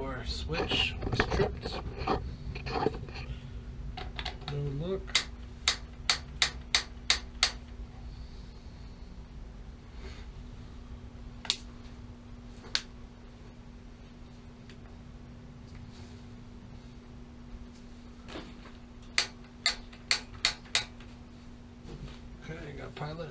door switch was tripped. No look. Okay, got pilot.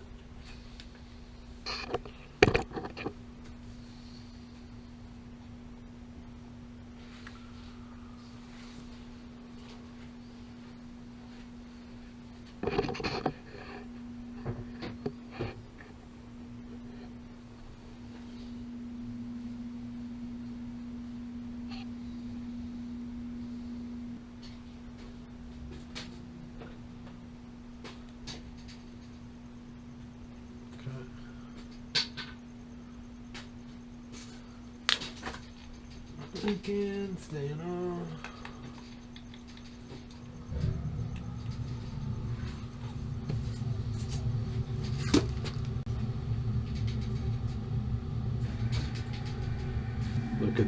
Blinking, staying on. Look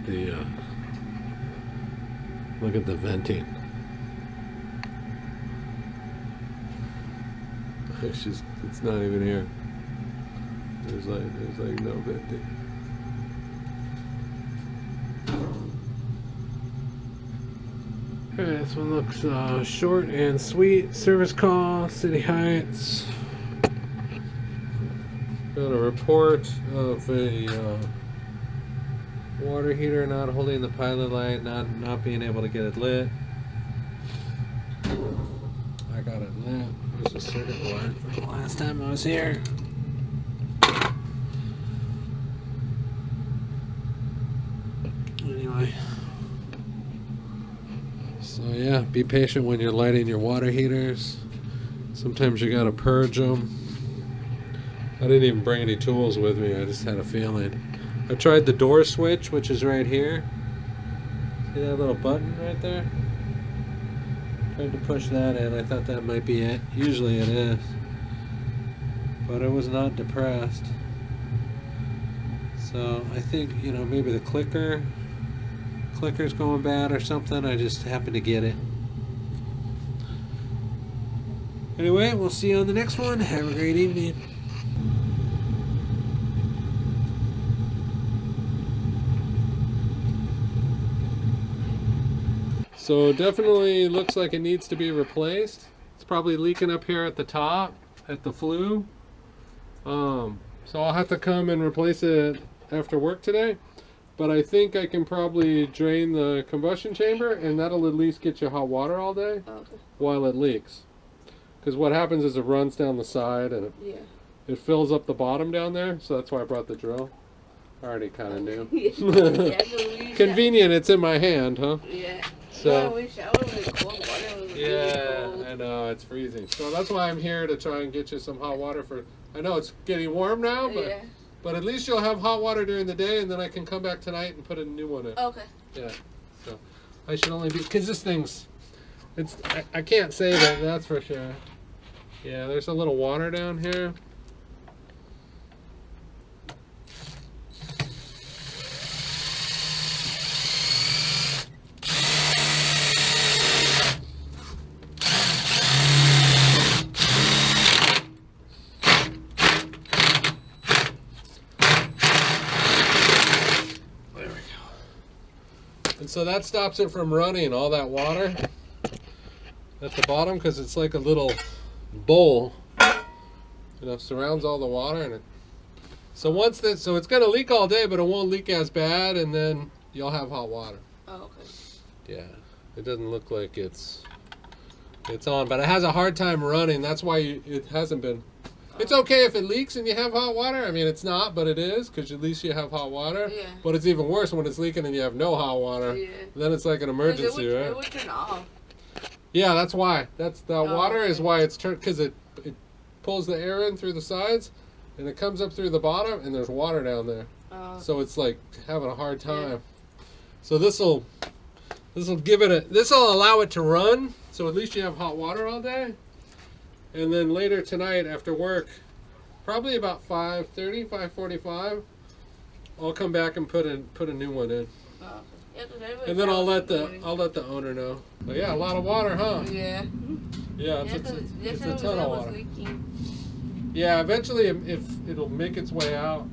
at the venting. It's not even here. There's like no venting. Alright, this one looks short and sweet. Service call, City Heights. Got a report of a water heater not holding the pilot light, not being able to get it lit. I got it lit. There's a circuit board from the last time I was here. Anyway. So yeah, be patient when you're lighting your water heaters. Sometimes you gotta purge them. I didn't even bring any tools with me, I just had a feeling. I tried the door switch, which is right here. See that little button right there? Tried to push that in. I thought that might be it. Usually it is. But it was not depressed. So I think, you know, maybe the clicker's going bad or something. I just happened to get it. Anyway, we'll see you on the next one. Have a great evening. So definitely looks like it needs to be replaced. It's probably leaking up here at the top, at the flue. So I'll have to come and replace it after work today. But I think I can probably drain the combustion chamber, and that'll at least get you hot water all day while it leaks. Because what happens is it runs down the side and it fills up the bottom down there. So that's why I brought the drill. I already kind of knew. Convenient, it's in my hand, huh? Yeah. So, I wish I was in cold water. It was yeah, really cold. I know, it's freezing. So that's why I'm here to try and get you some hot water for, I know it's getting warm now, but at least you'll have hot water during the day, and then I can come back tonight and put a new one in. Okay. Yeah, so I should only be, because this thing's, I can't say that, that's for sure. Yeah, there's a little water down here. And so that stops it from running all that water at the bottom, because it's like a little bowl, you know, surrounds all the water. And so once that, so it's going to leak all day, but it won't leak as bad, and then you'll have hot water. Oh, okay. Yeah, it doesn't look like it's on, but it has a hard time running. That's why it hasn't been. It's okay if it leaks and you have hot water. I mean, it's not, but it is, because at least you have hot water. Yeah. But it's even worse when it's leaking and you have no hot water. Yeah. Then it's like an emergency, right? It would turn off. Yeah, that's why. That's the water okay. is why it's turned, because it pulls the air in through the sides, and it comes up through the bottom, and there's water down there. So it's like having a hard time. Yeah. So this'll give it a, this'll allow it to run. So at least you have hot water all day. And then later tonight after work, probably about 5:30, 5:45, I'll come back and put a new one in. Yeah, 'cause everybody And then I'll let showers the owner know. But yeah, a lot of water, huh? Yeah. Yeah, Yeah, 'cause it's a yesterday ton of was water. leaking. Yeah, eventually if it'll make its way out.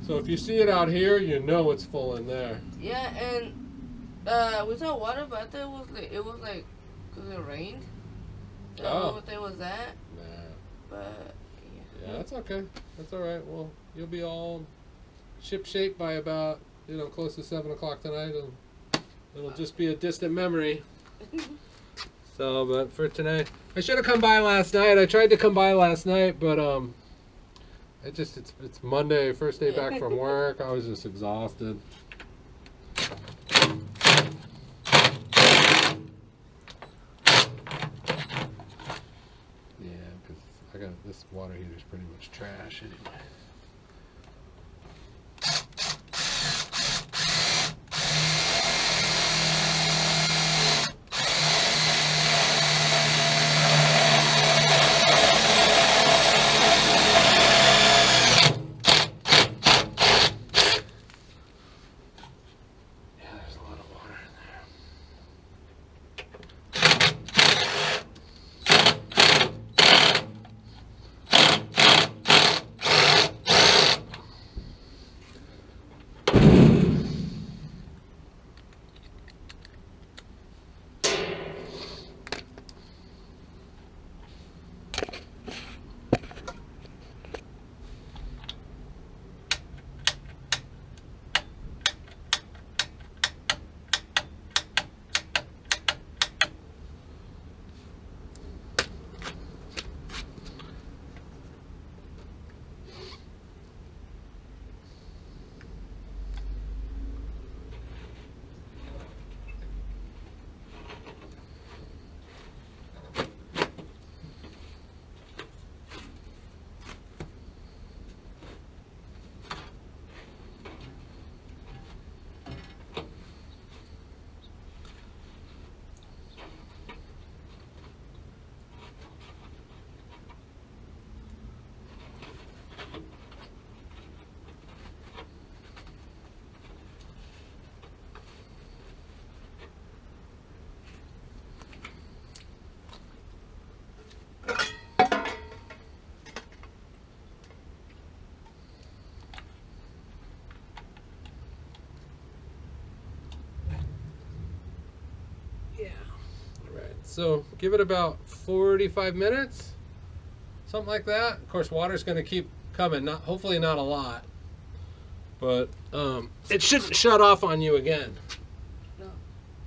So if you see it out here, you know it's full in there. Yeah, and we saw water, but I thought it was like because it rained. So I don't know what there was that, Nah. but Yeah, that's okay. That's all right. Well, you'll be all ship shape by about close to 7 o'clock tonight, and it'll just be a distant memory. So, but for tonight, I should have come by last night. I tried to come by last night, but it's Monday, first day back from work. I was just exhausted. Yeah, because this water heater is pretty much trash anyway. So give it about 45 minutes, something like that. Of course, water's going to keep coming. Hopefully not a lot, but it shouldn't shut off on you again. No.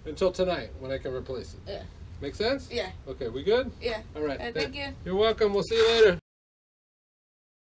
Until tonight when I can replace it. Yeah. Make sense? Yeah. Okay, we good? Yeah. All right. Thank you. You're welcome. We'll see you later.